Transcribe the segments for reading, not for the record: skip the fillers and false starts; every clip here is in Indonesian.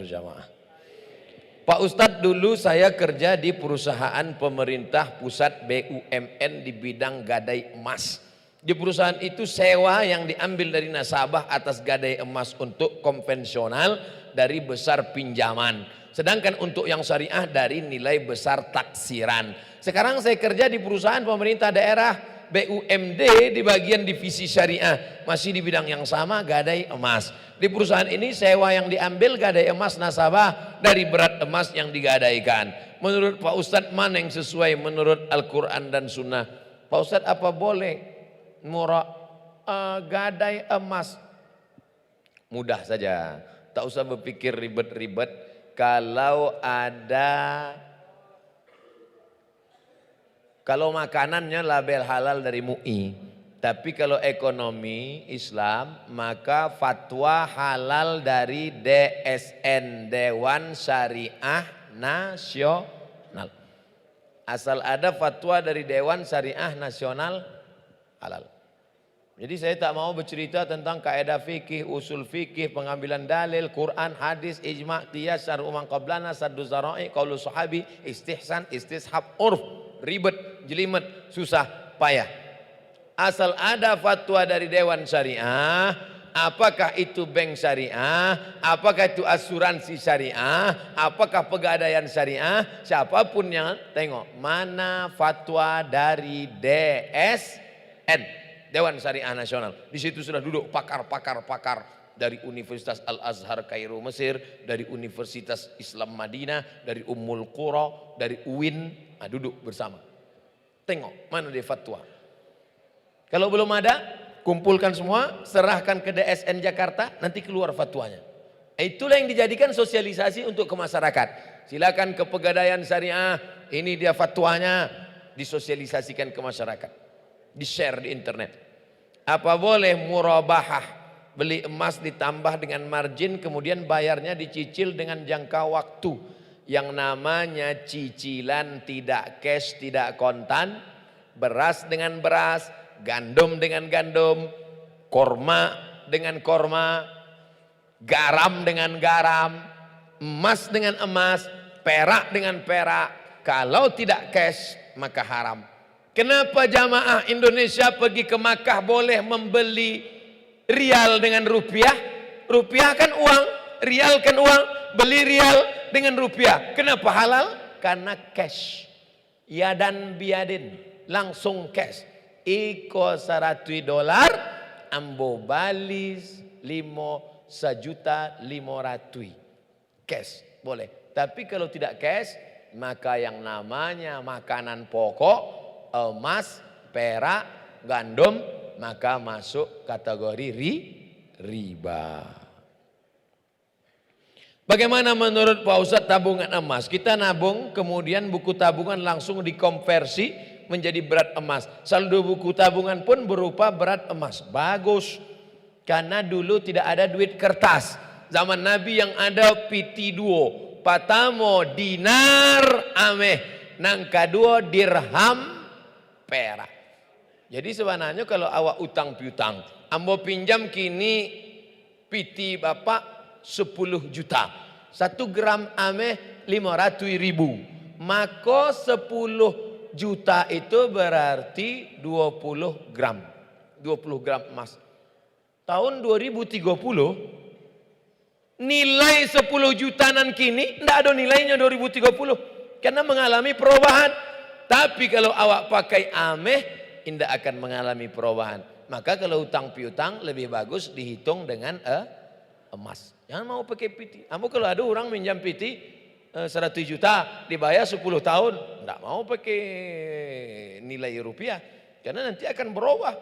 berjamaah. Pak Ustadz, dulu saya kerja di perusahaan pemerintah pusat BUMN di bidang gadai emas. Di perusahaan itu sewa yang diambil dari nasabah atas gadai emas untuk konvensional dari besar pinjaman. Sedangkan untuk yang syariah dari nilai besar taksiran. Sekarang saya kerja di perusahaan pemerintah daerah BUMD di bagian divisi syariah, masih di bidang yang sama, gadai emas. Di perusahaan ini sewa yang diambil gadai emas nasabah dari berat emas yang digadaikan. Menurut Pak Ustadz, mana yang sesuai menurut Al-Quran dan Sunnah? Pak Ustadz, apa boleh gadai emas? Mudah saja, tak usah berpikir ribet-ribet. Kalau makanannya label halal dari MUI, tapi kalau ekonomi Islam maka fatwa halal dari DSN, Dewan Syariah Nasional. Asal ada fatwa dari Dewan Syariah Nasional, halal. Jadi saya tak mau bercerita tentang kaidah fikih, usul fikih, pengambilan dalil, Quran, hadis, ijma', qiyas, syar'u man qablana, saddu zara'i, qaulu sahabi, istihsan, istishab, urf, ribet, jelimet, susah, payah. Asal ada fatwa dari Dewan Syariah, apakah itu bank syariah, apakah itu asuransi syariah, apakah pegadaian syariah, siapapun yang tengok mana fatwa dari DSN, Dewan Syariah Nasional. Di situ sudah duduk pakar-pakar dari Universitas Al-Azhar Kairo Mesir, dari Universitas Islam Madinah, dari Ummul Qura, dari UIN, duduk bersama. Tengok mana dia fatwa. Kalau belum ada, kumpulkan semua, serahkan ke DSN Jakarta, nanti keluar fatwanya. Itulah yang dijadikan sosialisasi untuk ke masyarakat. Silakan ke Pegadaian Syariah, ini dia fatwanya, disosialisasikan ke masyarakat, di-share di internet. Apa boleh murabahah, beli emas ditambah dengan margin kemudian bayarnya dicicil dengan jangka waktu, yang namanya cicilan tidak cash, tidak kontan, beras dengan beras, gandum dengan gandum, korma dengan korma, garam dengan garam, emas dengan emas, perak dengan perak. Kalau tidak cash maka haram. Kenapa jamaah Indonesia pergi ke Makkah boleh membeli rial dengan rupiah? Rupiah kan uang, rial kan uang, beli rial dengan rupiah. Kenapa halal? Karena cash. Yadan biadin, langsung cash. Iko $100, ambo balis 1.500.000 cash boleh. Tapi kalau tidak cash, maka yang namanya makanan pokok, emas, perak, gandum, maka masuk kategori riba. Bagaimana menurut Pak Ustadz tabungan emas? Kita nabung, kemudian buku tabungan langsung dikonversi menjadi berat emas. Saldo buku tabungan pun berupa berat emas. Bagus, karena dulu tidak ada duit kertas. Zaman Nabi yang ada piti duo, patamo dinar ameh, nang kedua dirham perak. Jadi sebenarnya kalau awak utang piutang, ambo pinjam kini piti bapak 10 juta, 1 gram ameh 500.000, maka 10 juta itu berarti 20 gram emas. Tahun 2030 nilai 10 jutaan kini tidak ada nilainya 2030 karena mengalami perubahan. Tapi kalau awak pakai ameh, tidak akan mengalami perubahan. Maka kalau utang piutang lebih bagus dihitung dengan emas. Jangan mau pakai piti. Kamu kalau ada orang minjam piti 100 juta dibayar 10 tahun, tidak mau pakai nilai rupiah. Karena nanti akan berubah.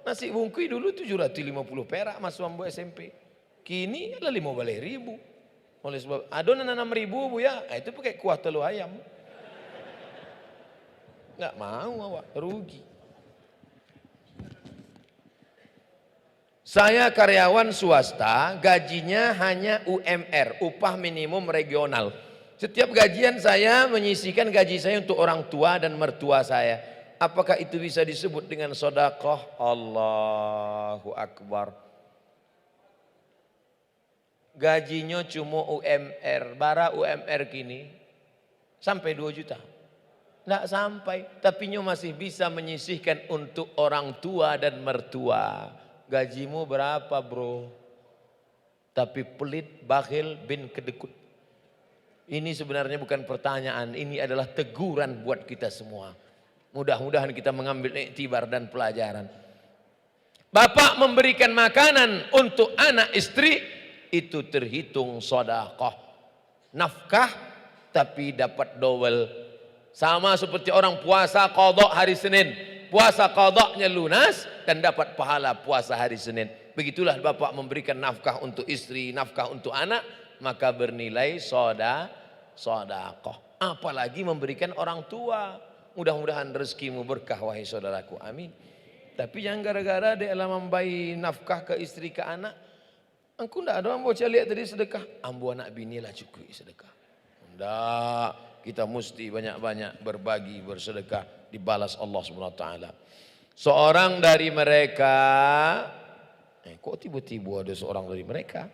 Nasi bungkui dulu 750 perak mas Wambo SMP. Kini adalah 15.000. Oleh sebab ada 6.000 bu ya, itu pakai kuah telur ayam. Nggak mau awak, rugi. Saya karyawan swasta, gajinya hanya UMR, upah minimum regional. Setiap gajian saya menyisihkan gaji saya untuk orang tua dan mertua saya. Apakah itu bisa disebut dengan sedekah? Allahu Akbar. gajinya cuma UMR, bara UMR kini sampai 2 juta. Tidak sampai, tapi nyo masih bisa menyisihkan untuk orang tua dan mertua. Gajimu berapa bro? Tapi pelit, bakhil, bin kedekut. Ini sebenarnya bukan pertanyaan, ini adalah teguran buat kita semua. Mudah-mudahan kita mengambil iktibar dan pelajaran. Bapak memberikan makanan untuk anak istri, itu terhitung sedekah. Nafkah, tapi dapat double. Sama seperti orang puasa qadha hari Senin. Puasa qadhanya lunas dan dapat pahala puasa hari Senin. Begitulah bapak memberikan nafkah untuk istri, nafkah untuk anak, maka bernilai sedekah. Apalagi memberikan orang tua. Mudah-mudahan rezekimu berkah wahai saudaraku. Amin. Tapi jangan gara-gara dia membayi nafkah ke istri ke anak. Engkau ndak ada ambo lihat tadi sedekah. Ambo anak bini lah cukup sedekah. Ndak, kita mesti banyak-banyak berbagi, bersedekah, dibalas Allah SWT. Seorang dari mereka, kok tiba-tiba ada seorang dari mereka?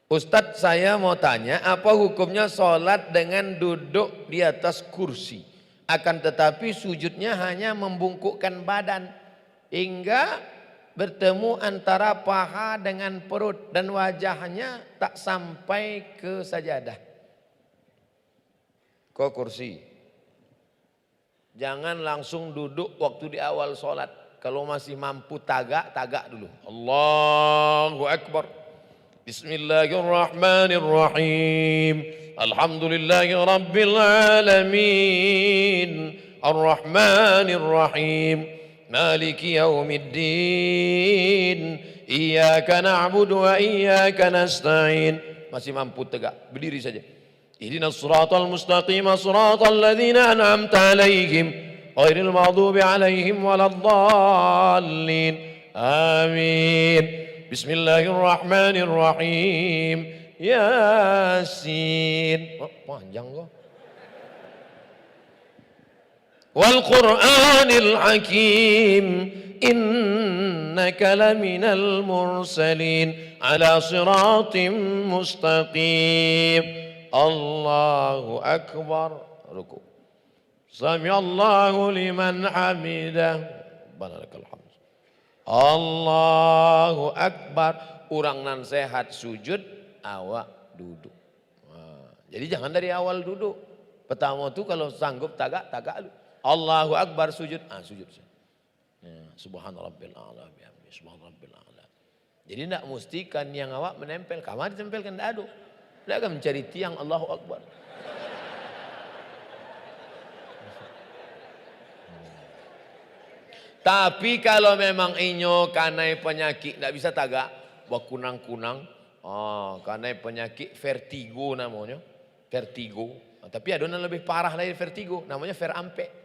Ustadz, saya mau tanya, apa hukumnya sholat dengan duduk di atas kursi? Akan tetapi sujudnya hanya membungkukkan badan hingga bertemu antara paha dengan perut dan wajahnya tak sampai ke sajadah. Kok kursi? Jangan langsung duduk waktu di awal sholat. Kalau masih mampu tagak dulu. Allahu Akbar. Bismillahirrahmanirrahim. Alhamdulillahi Rabbil Alamin. Ar-Rahmanir-Rahim. Maliki yaumiddin. Iyyaka na'budu wa iyyaka nasta'in. Masih mampu tegak, berdiri saja. Ihdinas siratal mustaqim, siratal ladzina an'amta 'alaihim ghairil maghdubi 'alaihim waladdallin. Amin. Bismillahirrahmanirrahim. Yasin. Oh, panjang kok. Wal Qur'anil Hakim. Innaka laminal mursalin ala siratim mustaqim. Allahu Akbar. Ruku. Sami'allahu liman hamidah. Balakal hamd. Allahu Akbar. Orang nan sehat sujud, awak duduk. Nah, jadi jangan dari awal duduk. Pertama tu kalau sanggup tagak dulu. Allahu Akbar sujud, sujud. Nah, Subhanallah a'la bihamdi, Subhanallah a'la. Jadi tidak mesti kan yang awak menempel, kamar ditempelkan tidak ada. Tidak akan mencari tiang Allahu Akbar. Tapi kalau memang inyo kanai penyakit tidak bisa tagak, kunang-kunang, kanai penyakit vertigo namanya, vertigo. Tapi ada yang lebih parah lagi vertigo, namanya verampe.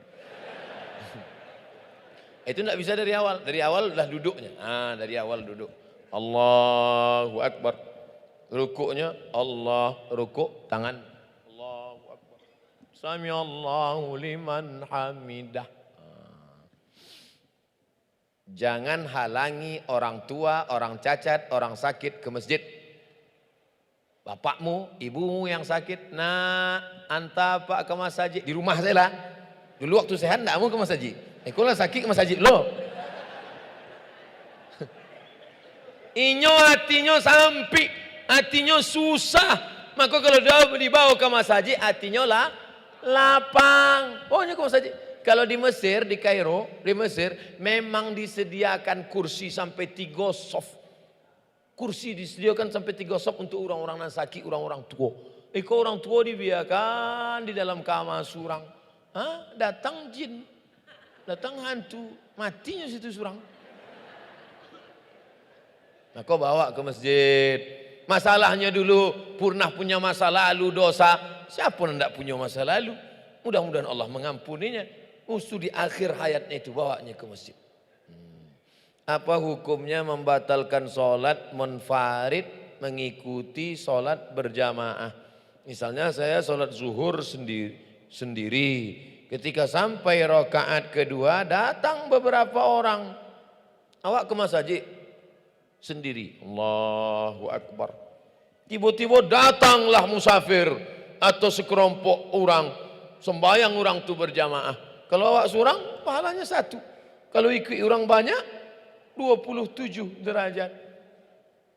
Itu tidak bisa dari awal dah duduknya. Dari awal duduk. Allahu Akbar. Rukuknya Allah, rukuk tangan. Allahu Akbar. Sami'allahu liman hamidah. Jangan halangi orang tua, orang cacat, orang sakit ke masjid. Bapakmu, ibumu yang sakit, anta pak ke masjid. Di rumah saya lah. Dulu waktu sehat tidak mau ke masjid. Kalau sakit ke masjid lo. Inyo hatinya sampai, hatinya susah. Maka kalau dia dibawa ke masjid, hatinya lah lapang. Pokoknya ke masjid. Kalau di Mesir, di Kairo, di Mesir memang disediakan kursi sampai 3 soft. Kursi disediakan sampai 3 soft untuk orang-orang yang sakit, orang-orang tua. Kok orang tua dibiarkan di dalam kamar surang. Datang jin, datang hantu, matinya situ surang. Nah, kau bawa ke masjid. Masalahnya dulu pernah punya masa lalu dosa. Siapa yang tidak punya masa lalu? Mudah-mudahan Allah mengampuninya. Musuh di akhir hayatnya itu bawanya ke masjid. Apa hukumnya membatalkan sholat munfarid mengikuti sholat berjamaah? Misalnya saya sholat zuhur sendiri. Ketika sampai rakaat kedua datang beberapa orang. Awak ke masjid. sendiri. Allahu Akbar. Tiba-tiba datanglah musafir atau sekelompok orang, sembayang orang tu berjamaah. Kalau awak seorang, pahalanya 1. Kalau ikut orang banyak, 27 derajat.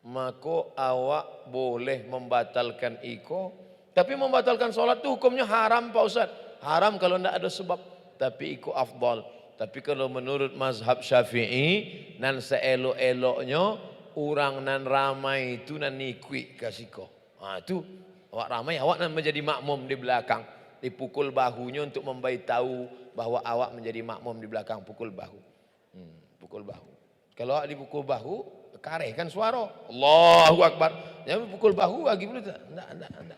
Maka awak boleh membatalkan iko. Tapi membatalkan solat tu hukumnya haram Pak Ustaz. Haram kalau tidak ada sebab. Tapi iko afdal. Tapi kalau menurut mazhab Syafi'i, nan seelok-eloknya, orang nan ramai itu nan ikut kasiko. Itu awak ramai, awak nan menjadi makmum di belakang. Dipukul bahunya untuk memberitahu bahwa awak menjadi makmum di belakang. Pukul bahu. Pukul bahu. Kalau awak dipukul bahu, karehkan suara. Allahu Akbar. Jangan pukul bahu lagi boleh tak? Tidak.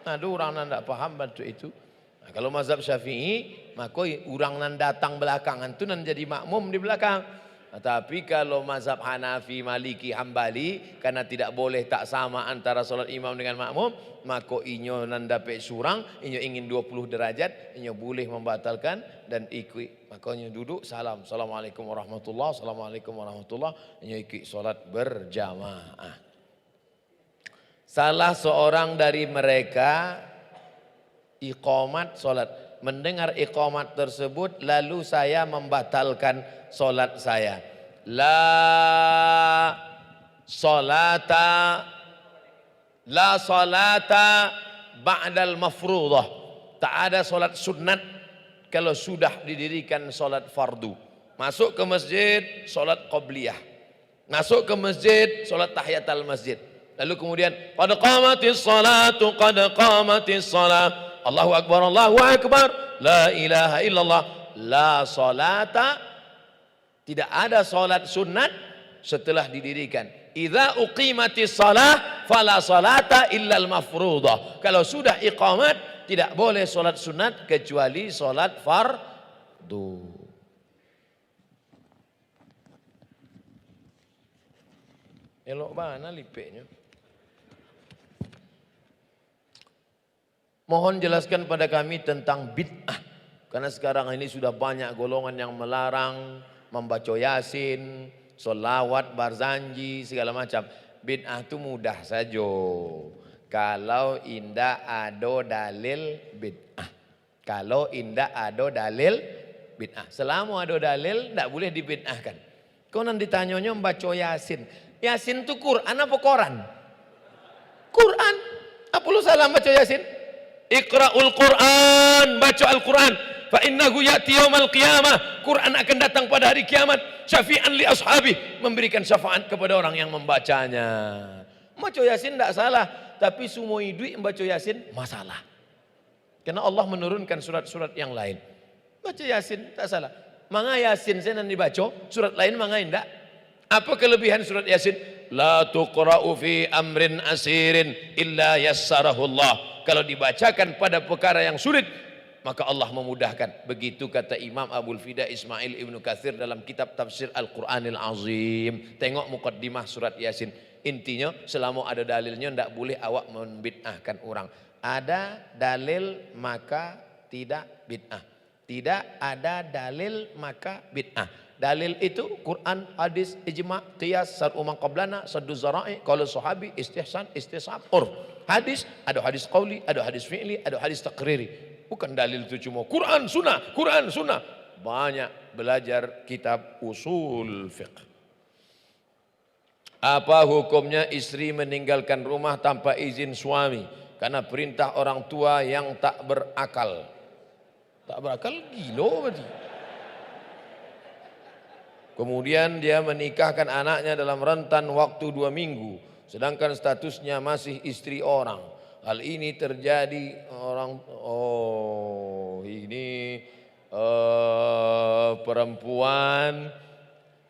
Ada orang yang tidak paham bantu itu. Nah, kalau mazhab Syafi'i, maka orang yang datang belakangan itu nan jadi makmum di belakang. Nah, tapi kalau mazhab Hanafi, Maliki, Hambali, karena tidak boleh tak sama antara solat imam dengan makmum, maka inyo nan dapat surang, inyo ingin 20 derajat, inyo boleh membatalkan dan ikut. Makanya duduk salam, assalamualaikum warahmatullahi, assalamualaikum warahmatullahi, inyo ikut solat berjamaah. Salah seorang dari mereka iqamat solat, mendengar iqamat tersebut lalu saya membatalkan solat saya. La salata ba'dal mafruḍah. Tak ada solat sunat kalau sudah didirikan solat fardu. Masuk ke masjid solat qabliyah, masuk ke masjid solat tahiyatul masjid. Lalu kemudian qad qamatis salatu qad qamatis salat. Allahu akbar, Allahu akbar, la ilaha illallah. La salata, tidak ada salat sunat setelah didirikan. Idza uqimatis salah fala salata illal mafruḍah. Kalau sudah iqamat tidak boleh salat sunat kecuali salat fardu. Elok mana lipeknya? Mohon jelaskan pada kami tentang bid'ah. Karena sekarang ini sudah banyak golongan yang melarang membaca Yasin, solawat, barzanji, segala macam. Bid'ah itu mudah saja. Kalau indah ada dalil bid'ah. Kalau indah ada dalil bid'ah. Selama ada dalil, tidak boleh dibid'ahkan. Kau nanti ditanyanya membaca Yasin. Yasin itu Quran apa Quran? Quran. Apa lu salah baca Yasin? Iqra'ul Quran, baca Al-Quran. Fa innahu ya'ti yaumal qiyamah. Quran akan datang pada hari kiamat. Syafi'an li ashabi, memberikan syafaat kepada orang yang membacanya. Baca Yasin tidak salah, tapi semua hidup membaca Yasin masalah. Karena Allah menurunkan surat-surat yang lain. Baca Yasin tak salah. Manga Yasin saya nanti baca, surat lain manga tidak. Apa kelebihan surat Yasin? La tuqra'u fi amrin asirin illa yassarahu Allah. Kalau dibacakan pada perkara yang sulit, maka Allah memudahkan. Begitu kata Imam Abul Fida Ismail Ibnu Katsir dalam kitab tafsir Al-Quranil Azim. Tengok muqaddimah surat Yasin. Intinya selama ada dalilnya tidak boleh awak membid'ahkan orang. Ada dalil maka tidak bid'ah. Tidak ada dalil maka bid'ah. Dalil itu Quran, hadis, ijma', qiyas, sar'u man qablana, saddu zara'i, qaul sahabi, istihsan, istisab, urf. Hadis, ada hadis qauli, ada hadis fi'li, ada hadis taqriri. Bukan dalil itu cuma Quran sunnah, Quran sunnah. Banyak belajar kitab usul fiqh. Apa hukumnya istri meninggalkan rumah tanpa izin suami karena perintah orang tua yang tak berakal? Tak berakal gila berarti. Kemudian dia menikahkan anaknya dalam rentan waktu 2 minggu, sedangkan statusnya masih istri orang. Hal ini terjadi perempuan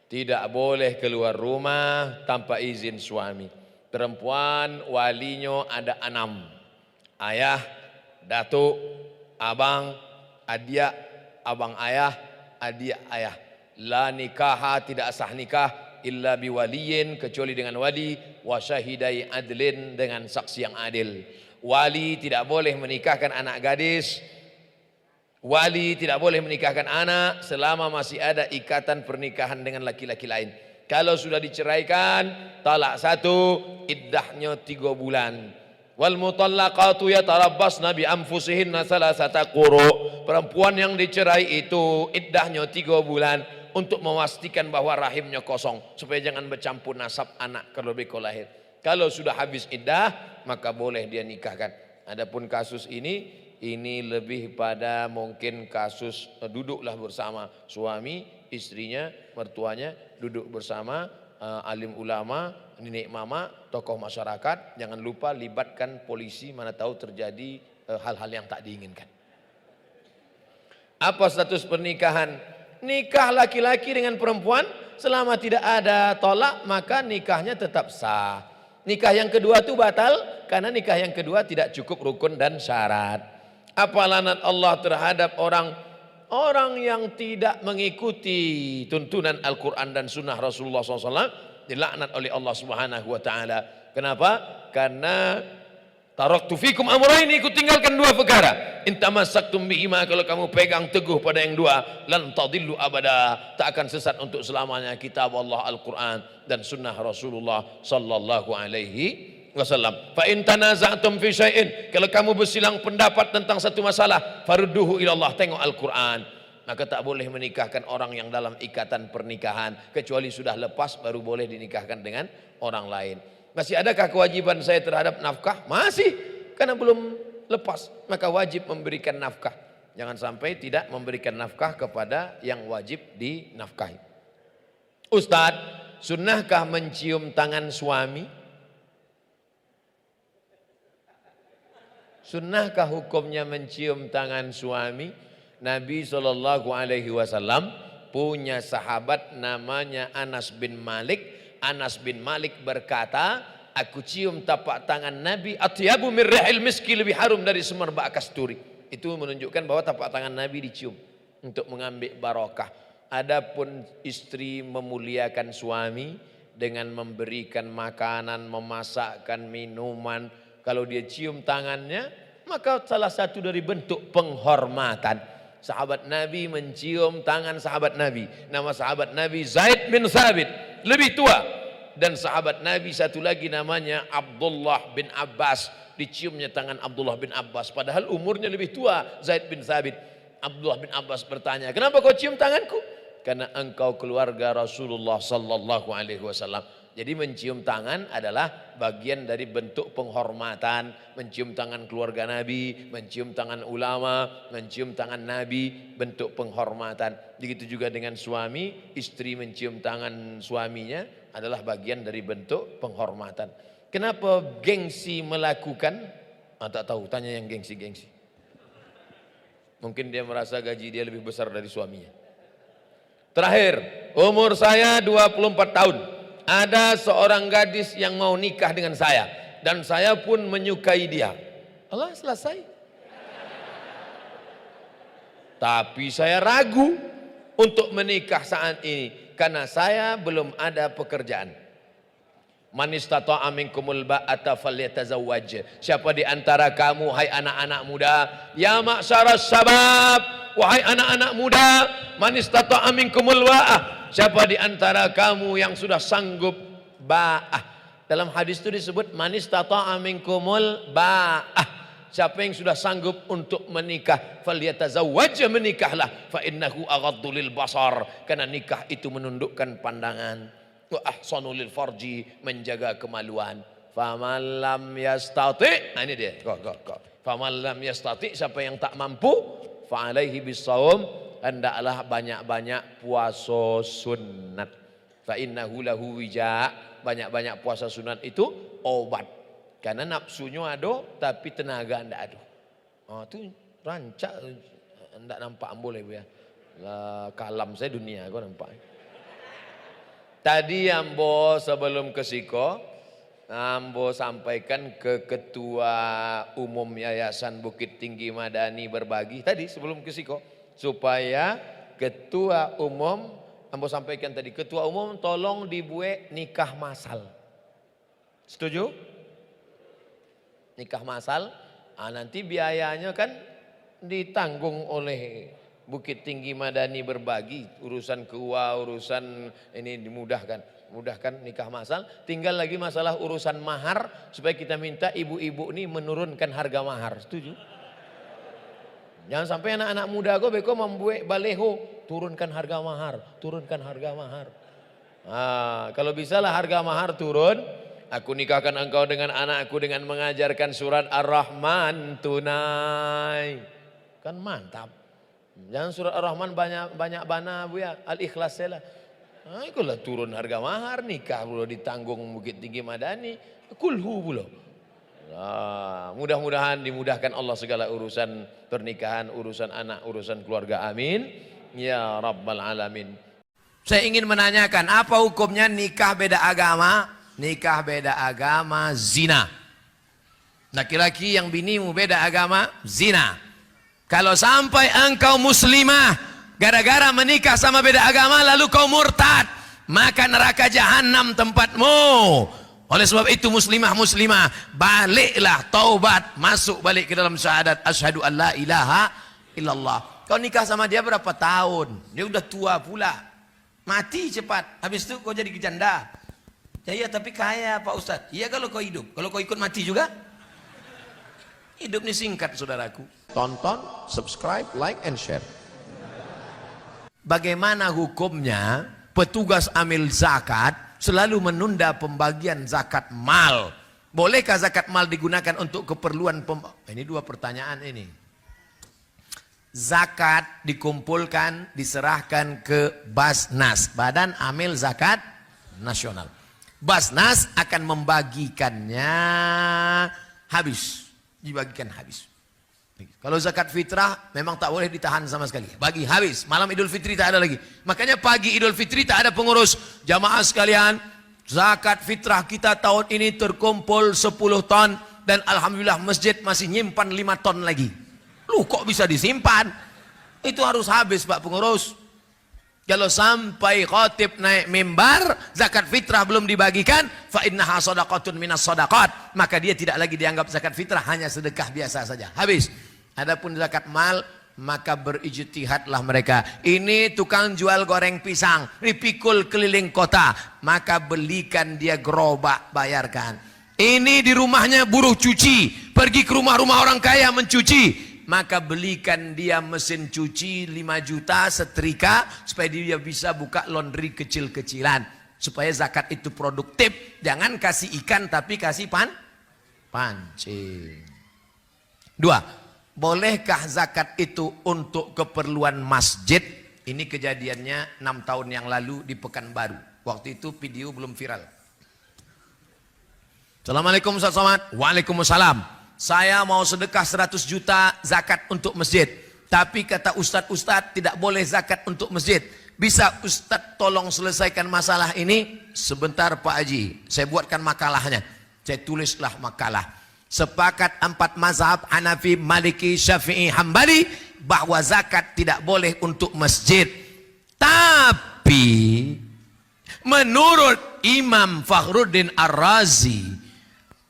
tidak boleh keluar rumah tanpa izin suami. Perempuan walinya ada 6. Ayah, datuk, abang, adik, abang ayah, adik ayah. La nikaha, tidak sah nikah illa biwaliyin, kecuali dengan wali, wa syahidai adlin, dengan saksi yang adil. Wali tidak boleh menikahkan anak gadis Wali tidak boleh menikahkan anak selama masih ada ikatan pernikahan dengan laki-laki lain. Kalau sudah diceraikan, talak satu, iddahnya 3 bulan. Wal mutallaqatu yatarabbasna bi anfusihinna salasata quru. Perempuan yang dicerai itu iddahnya 3 bulan untuk memastikan bahwa rahimnya kosong supaya jangan bercampur nasab anak kalau beko lahir. Kalau sudah habis iddah, maka boleh dia nikahkan. Adapun kasus ini lebih pada mungkin kasus duduklah bersama suami, istrinya, mertuanya duduk bersama, alim ulama, nenek mama, tokoh masyarakat. Jangan lupa libatkan polisi, mana tahu terjadi hal-hal yang tak diinginkan. Apa status pernikahan? Nikah laki-laki dengan perempuan selama tidak ada tolak maka nikahnya tetap sah. Nikah yang kedua itu batal karena nikah yang kedua tidak cukup rukun dan syarat. Apa laknat Allah terhadap orang yang tidak mengikuti tuntunan Al-Quran dan Sunnah Rasulullah SAW, dilaknat oleh Allah Subhanahu Wa Taala. Kenapa? Karena taraktu fikum amrayni, aku tinggalkan 2 perkara. In tamassaktum bihima, kalau kamu pegang teguh pada yang 2, lan tadillu abada, tak akan sesat untuk selamanya. Kitab Allah Al-Quran dan Sunnah Rasulullah Sallallahu Alaihi Wasallam. Fa in tanaza'tum fi syai'in, kalau kamu bersilang pendapat tentang satu masalah, farudduhu ila Allah, tengok Al-Quran. Maka tak boleh menikahkan orang yang dalam ikatan pernikahan kecuali sudah lepas, baru boleh dinikahkan dengan orang lain. Masih adakah kewajiban saya terhadap nafkah? Masih, karena belum lepas, maka wajib memberikan nafkah. Jangan sampai tidak memberikan nafkah kepada yang wajib dinafkahi. Ustadz, sunnahkah mencium tangan suami? Sunnahkah hukumnya mencium tangan suami? Nabi SAW punya sahabat namanya Anas bin Malik. Anas bin Malik berkata, aku cium tapak tangan Nabi, atyabu min rihil miski, lebih harum dari semerbak kasturi. Itu menunjukkan bahwa tapak tangan Nabi dicium untuk mengambil barokah. Adapun istri memuliakan suami dengan memberikan makanan, memasakkan minuman. Kalau dia cium tangannya, maka salah satu dari bentuk penghormatan. Sahabat Nabi mencium tangan sahabat Nabi. Nama sahabat Nabi Zaid bin Thabit, lebih tua. Dan sahabat Nabi satu lagi namanya Abdullah bin Abbas, diciumnya tangan Abdullah bin Abbas. Padahal umurnya lebih tua Zaid bin Thabit. Abdullah bin Abbas bertanya, kenapa kau cium tanganku? Karena engkau keluarga Rasulullah Sallallahu Alaihi Wasallam. Jadi mencium tangan adalah bagian dari bentuk penghormatan. Mencium tangan keluarga Nabi, mencium tangan ulama, mencium tangan Nabi, bentuk penghormatan. Begitu juga dengan suami, istri mencium tangan suaminya adalah bagian dari bentuk penghormatan. Kenapa gengsi melakukan? Tak tahu, tanya yang gengsi-gengsi. Mungkin dia merasa gaji dia lebih besar dari suaminya. Terakhir, umur saya 24 tahun. Ada seorang gadis yang mau nikah dengan saya dan saya pun menyukai dia. Allah, selesai. Tapi saya ragu untuk menikah saat ini karena saya belum ada pekerjaan. Man istata'a minkumul ba'ata falyatazawwaj. Siapa di antara kamu, hai anak-anak muda, ya ma'syaras syabab, wahai anak-anak muda, man istata'a minkumul ba'ah, siapa di antara kamu yang sudah sanggup ba'ah. Dalam hadis itu disebut man istata'a minkumul ba'ah, siapa yang sudah sanggup untuk menikah, falyatazawwaj, menikahlah, fa innahu aghaddu lil basar, karena nikah itu menundukkan pandangan. Wa ahsanu lil farji, menjaga kemaluan. Faman lam yastati, ini dia. Faman lam yastati, siapa yang tak mampu, fa alaihi bisawm, hendaklah banyak-banyak puasa sunat. Fa innahu lahu wija, banyak-banyak puasa sunat itu obat. Karena nafsunya ada tapi tenaga ndak ada. Oh, itu rancak ndak nampak boleh ya. Kalam saya dunia kau nampak. Tadi ambo sebelum ke Siko, ambo sampaikan ke Ketua Umum Yayasan Bukit Tinggi Madani Berbagi tadi sebelum ke Siko, supaya Ketua Umum, ambo sampaikan tadi, Ketua Umum tolong dibuat nikah masal. Setuju? Nikah masal, nanti biayanya kan ditanggung oleh Bukit Tinggi Madani berbagi, urusan KUA, urusan ini mudahkan nikah masal. Tinggal lagi masalah urusan mahar, supaya kita minta ibu-ibu ini menurunkan harga mahar. Setuju? Jangan sampai anak-anak muda beko membuat baleho, turunkan harga mahar, turunkan harga mahar. Nah, kalau bisalah harga mahar turun, aku nikahkan engkau dengan anakku dengan mengajarkan surat Ar-Rahman tunai. Kan mantap. Jangan surat Ar-Rahman banyak bana bu ya, Al-Ikhlas lah. Nah, itulah turun harga mahar, nikah pula ditanggung Bukit Tinggi Madani, kulhu pula. Nah, mudah-mudahan dimudahkan Allah segala urusan pernikahan, urusan anak, urusan keluarga. Amin. Ya Rabbal Alamin. Saya ingin menanyakan, apa hukumnya nikah beda agama? Nikah beda agama zina. Laki-laki yang binimu beda agama zina. Kalau sampai engkau muslimah gara-gara menikah sama beda agama lalu kau murtad, maka neraka jahanam tempatmu. Oleh sebab itu muslimah baliklah, taubat, masuk balik ke dalam syahadat asyhadu an la ilaha illallah. Kau nikah sama dia berapa tahun? Dia udah tua pula. Mati cepat, habis itu kau jadi janda. Ya iya, tapi kaya Pak Ustadz. Iya kalau kau hidup, kalau kau ikut mati juga. Hidup ini singkat saudaraku. Tonton, subscribe, like and share. Bagaimana hukumnya petugas amil zakat selalu menunda pembagian zakat mal? Bolehkah zakat mal digunakan untuk keperluan ini dua pertanyaan ini. Zakat dikumpulkan, diserahkan ke Basnas, Badan Amil Zakat Nasional. Basnas akan membagikannya habis, dibagikan habis. Kalau zakat fitrah memang tak boleh ditahan sama sekali, bagi habis. Malam Idul Fitri tak ada lagi. Makanya pagi Idul Fitri tak ada pengurus. Jamaah sekalian, zakat fitrah kita tahun ini terkumpul 10 ton dan alhamdulillah masjid masih nyimpan 5 ton lagi. Lu kok bisa disimpan? Itu harus habis Pak pengurus. Kalau sampai khatib naik mimbar, zakat fitrah belum dibagikan, fa innaha shadaqatun minas shadaqat, maka dia tidak lagi dianggap zakat fitrah, hanya sedekah biasa saja. Habis. Adapun zakat mal, maka berijtihadlah mereka. Ini tukang jual goreng pisang, dipikul keliling kota, maka belikan dia gerobak, bayarkan. Ini di rumahnya buruh cuci, pergi ke rumah-rumah orang kaya mencuci, maka belikan dia mesin cuci 5 juta, setrika, supaya dia bisa buka laundry kecil-kecilan, supaya zakat itu produktif. Jangan kasih ikan tapi kasih pancing. 2. Bolehkah zakat itu untuk keperluan masjid? Ini kejadiannya 6 tahun yang lalu di Pekanbaru. Waktu itu video belum viral. Assalamualaikum Ustaz Somad. Waalaikumsalam. Saya mau sedekah 100 juta zakat untuk masjid. Tapi kata Ustadz tidak boleh zakat untuk masjid. Bisa Ustadz tolong selesaikan masalah ini? Sebentar Pak Haji, saya buatkan makalahnya. Saya tulislah makalah. Sepakat 4 mazhab Hanafi, Maliki, Syafi'i, Hambali bahwa zakat tidak boleh untuk masjid. Tapi menurut Imam Fakhruddin Ar-Razi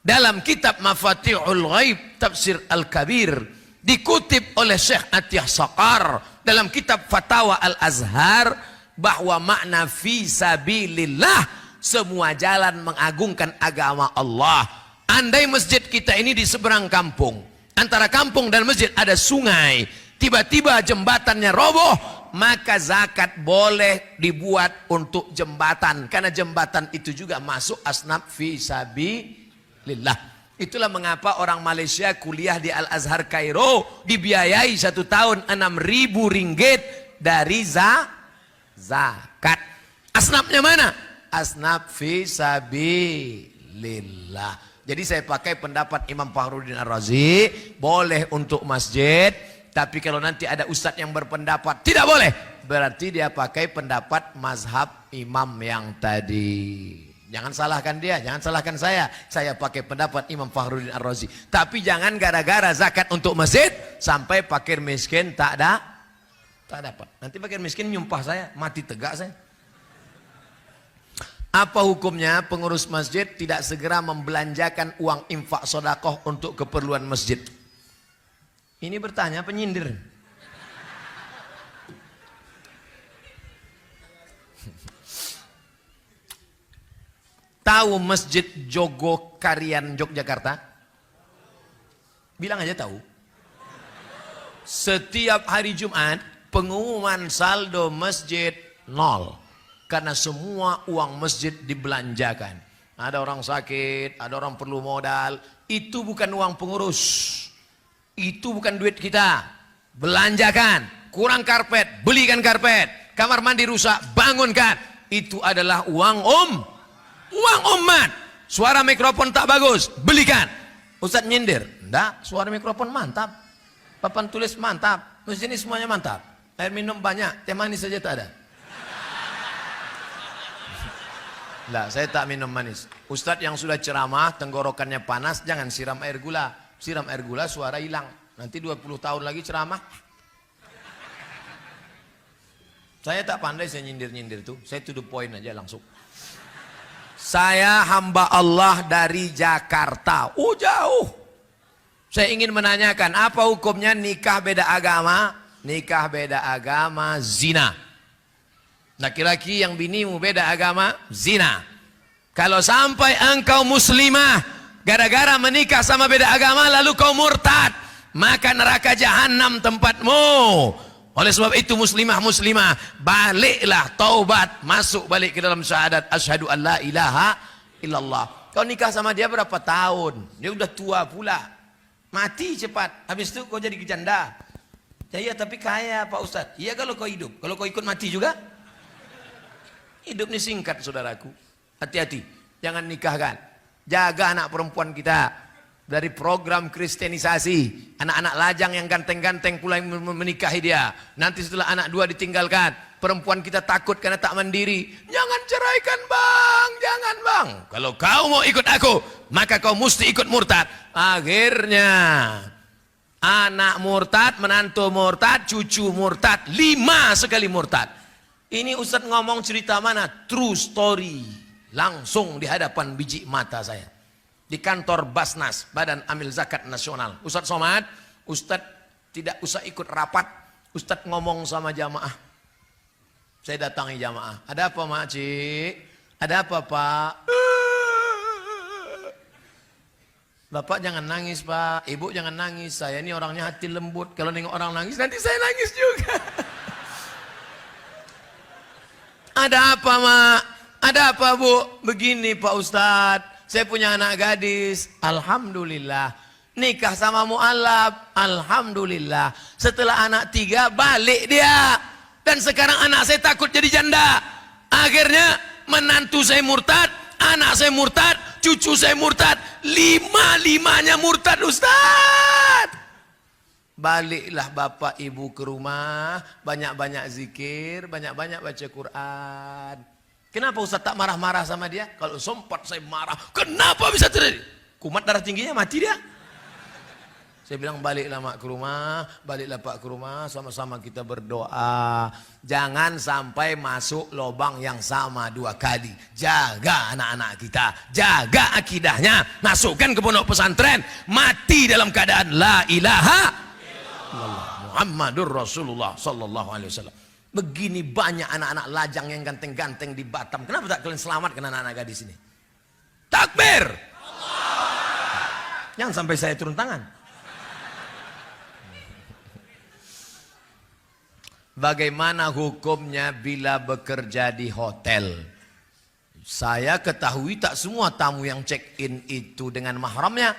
dalam kitab Mafatihul Ghaib Tafsir Al-Kabir, dikutip oleh Syekh Atiyah Saqar dalam kitab Fatawa Al-Azhar, bahwa makna fi sabilillah semua jalan mengagungkan agama Allah. Andai masjid kita ini di seberang kampung, antara kampung dan masjid ada sungai, tiba-tiba jembatannya roboh, maka zakat boleh dibuat untuk jembatan, karena jembatan itu juga masuk asnaf fi sabilillah. Itulah mengapa orang Malaysia kuliah di Al-Azhar Kairo dibiayai 1 tahun 6.000 ringgit dari zakat. Asnafnya mana? Asnaf fi sabilillah. Jadi saya pakai pendapat Imam Fakhruddin Ar-Razi, boleh untuk masjid, tapi kalau nanti ada ustadz yang berpendapat tidak boleh, berarti dia pakai pendapat mazhab imam yang tadi. Jangan salahkan dia, jangan salahkan saya. Saya pakai pendapat Imam Fakhruddin Ar-Razi. Tapi jangan gara-gara zakat untuk masjid sampai fakir miskin tak dapat. Nanti fakir miskin nyumpah saya, mati tegak saya. Apa hukumnya pengurus masjid tidak segera membelanjakan uang infak sodakoh untuk keperluan masjid? Ini bertanya penyindir. Tahu Masjid Jogokarian Yogyakarta? Bilang aja tahu. Setiap hari Jumat pengumuman saldo masjid nol. Karena semua uang masjid dibelanjakan. Ada orang sakit, ada orang perlu modal. Itu bukan uang pengurus. Itu bukan duit kita. Belanjakan. Kurang karpet, belikan karpet. Kamar mandi rusak, bangunkan. Itu adalah uang uang umat. Suara mikrofon tak bagus, belikan. Ustadz nyindir, enggak, suara mikrofon mantap. Papan tulis mantap. Mesin ini semuanya mantap. Air minum banyak, teh manis saja tak ada. Enggak, saya tak minum manis. Ustadz yang sudah ceramah, tenggorokannya panas, jangan siram air gula. Siram air gula, suara hilang. Nanti 20 tahun lagi ceramah. Saya tak pandai saya nyindir-nyindir tuh. Saya to the point aja langsung. Saya hamba Allah dari Jakarta. Jauh. Saya ingin menanyakan, apa hukumnya nikah beda agama? Nikah beda agama, zina. Laki-laki yang binimu beda agama, zina. Kalau sampai engkau muslimah, gara-gara menikah sama beda agama, lalu kau murtad, maka neraka jahanam tempatmu. Oleh sebab itu muslimah, baliklah, taubat, masuk balik ke dalam syahadat asyhadu an la ilaha illallah. Kau nikah sama dia berapa tahun? Dia udah tua pula. Mati cepat. Habis itu kau jadi janda. Ya iya, tapi kaya Pak Ustadz. Iya kalau kau hidup. Kalau kau ikut mati juga. Hidup ini singkat saudaraku. Hati-hati. Jangan nikahkan. Jaga anak perempuan kita. Dari program kristenisasi, anak-anak lajang yang ganteng-ganteng pula yang menikahi dia. Nanti setelah anak dua ditinggalkan, perempuan kita takut karena tak mandiri. Jangan ceraikan bang, jangan bang. Kalau kau mau ikut aku, maka kau mesti ikut murtad. Akhirnya anak murtad, menantu murtad, cucu murtad, 5 sekali murtad. Ini Ustadz ngomong cerita mana? True story. Langsung di hadapan biji mata saya. Di kantor Basnas, Badan Amil Zakat Nasional. Ustadz Somad, Ustadz tidak usah ikut rapat. Ustadz ngomong sama jamaah. Saya datangi jamaah. Ada apa mak cik? Ada apa pak? Bapak jangan nangis pak. Ibu jangan nangis. Saya ini orangnya hati lembut. Kalau nengok orang nangis nanti saya nangis juga. Ada apa mak? Ada apa bu? Begini pak Ustadz. Saya punya anak gadis, alhamdulillah. Nikah sama mu'alaf, alhamdulillah. Setelah anak 3 balik dia. Dan sekarang anak saya takut jadi janda. Akhirnya menantu saya murtad, anak saya murtad, cucu saya murtad. 5-5-nya murtad Ustaz. Baliklah bapak ibu ke rumah, banyak-banyak zikir, banyak-banyak baca Quran. Kenapa Ustaz tak marah-marah sama dia? Kalau sempat saya marah, kenapa bisa terjadi? Kumat darah tingginya mati dia. Saya bilang baliklah mak ke rumah, baliklah pak ke rumah, sama-sama kita berdoa. Jangan sampai masuk lubang yang sama 2 kali. Jaga anak-anak kita, jaga akidahnya, masukkan ke pondok pesantren, mati dalam keadaan la ilaha illallah Muhammadur Rasulullah sallallahu alaihi wasallam. Begini banyak anak-anak lajang yang ganteng-ganteng di Batam. Kenapa tak kalian selamatkan anak-anak gadis ini? Takbir! Allah. Jangan sampai saya turun tangan. Bagaimana hukumnya bila bekerja di hotel? Saya ketahui tak semua tamu yang check-in itu dengan mahramnya.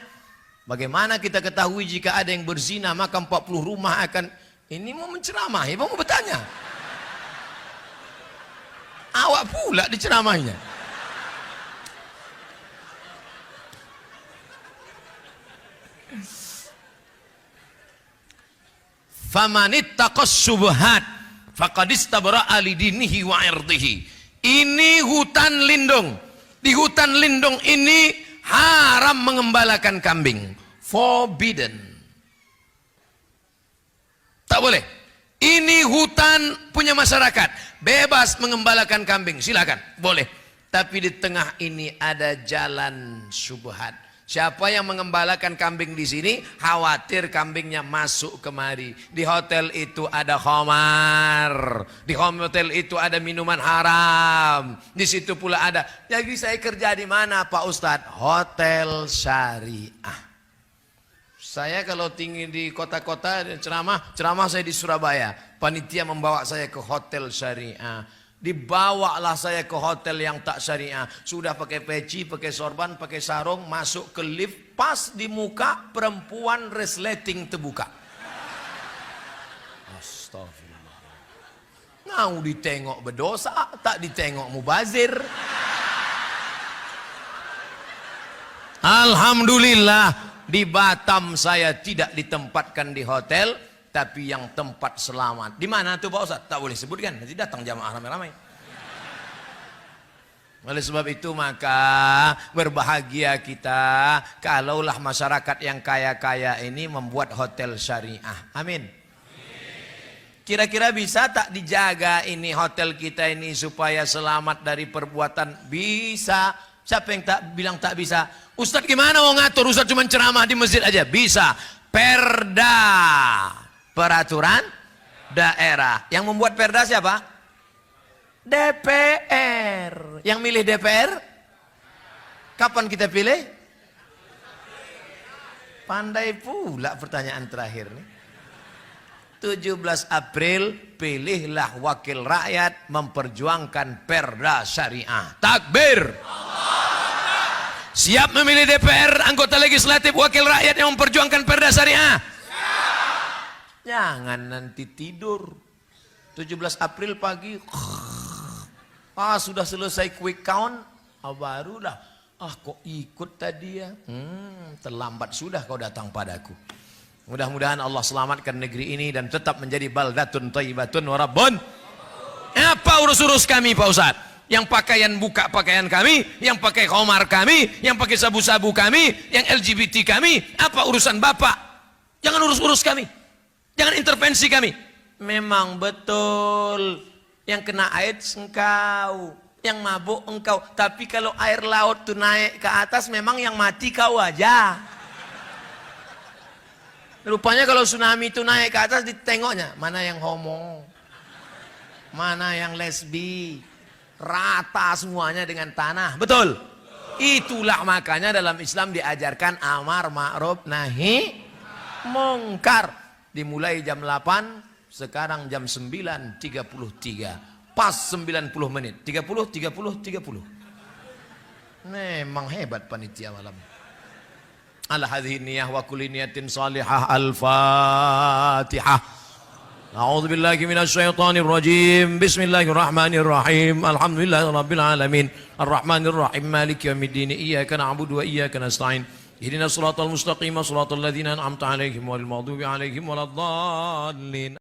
Bagaimana kita ketahui jika ada yang berzina maka 40 rumah akan... Ini mau menceramahi, mau bertanya. Awak pula diceramainya. Famanittaqas syubhat faqad istabra'a lidinihi wa 'irdihi. Ini hutan lindung. Di hutan lindung ini haram mengembalakan kambing. Forbidden. Tak boleh. Ini hutan punya masyarakat. Bebas mengembalakan kambing. Silakan. Boleh. Tapi di tengah ini ada jalan syubhat. Siapa yang mengembalakan kambing di sini, khawatir kambingnya masuk kemari. Di hotel itu ada khamar, di hotel itu ada minuman haram, di situ pula ada. Jadi saya kerja di mana Pak Ustadz? Hotel syariah. Saya kalau tinggi di kota-kota ceramah saya di Surabaya. Panitia membawa saya ke hotel syariah. Dibawalah saya ke hotel yang tak syariah. Sudah pakai peci, pakai sorban, pakai sarung, masuk ke lift, pas di muka perempuan resleting terbuka. Astagfirullah. Mau ditengok berdosa, tak ditengok mubazir. Alhamdulillah di Batam saya tidak ditempatkan di hotel, tapi yang tempat selamat. Di mana tuh Pak Ustadz? Tak boleh sebutkan, nanti datang jamaah ramai-ramai. Oleh sebab itu maka berbahagia kita kalaulah masyarakat yang kaya-kaya ini membuat hotel syariah. Amin. Kira-kira bisa tak dijaga ini hotel kita ini supaya selamat dari perbuatan? Bisa. Siapa yang tak bilang tak bisa? Ustadz gimana mau ngatur? Ustadz cuma ceramah di masjid aja. Bisa. Perda. Peraturan daerah. Yang membuat perda siapa? DPR. Yang milih DPR? Kapan kita pilih? Pandai pula pertanyaan terakhir nih. 17 April pilihlah wakil rakyat memperjuangkan perda syariah. Takbir. Siap memilih DPR, anggota legislatif, wakil rakyat yang memperjuangkan perda syariah? Jangan nanti tidur 17 April pagi sudah selesai quick count, barulah kok ikut tadi ya, terlambat sudah kau datang padaku. Mudah-mudahan Allah selamatkan negeri ini dan tetap menjadi baldatun thayyibatun wa rabbun. Apa urus-urus kami Pak Ustadz? Yang pakaian buka pakaian kami, yang pakai khamar kami, yang pakai sabu-sabu kami, yang LGBT kami, apa urusan Bapak? Jangan urus-urus kami. Jangan intervensi kami. Memang betul yang kena AIDS engkau, yang mabuk engkau. Tapi kalau air laut tuh naik ke atas, memang yang mati kau aja. Rupanya kalau tsunami itu naik ke atas, ditengoknya mana yang homo, mana yang lesbi, rata semuanya dengan tanah. Betul? Itulah makanya dalam Islam diajarkan amar ma'ruf nahi mungkar. Dimulai jam 8, sekarang jam 9.33. Pas 90 menit. 30. Memang hebat panitia malam. Ala hadhihi niyah wa kulli niyatin salihah. Al-Fatihah. A'udzu billahi minasyaitonir rajim. Bismillahirrahmanirrahim. Alhamdulillahirabbil alamin. Arrahmanir rahim. Maliki yaumiddin. Iyyaka na'budu wa iyyaka nasta'in. Ihdinas siratal mustaqim, siratal ladzina an'amta 'alaihim ghairil maghdubi 'alaihim waladdallin.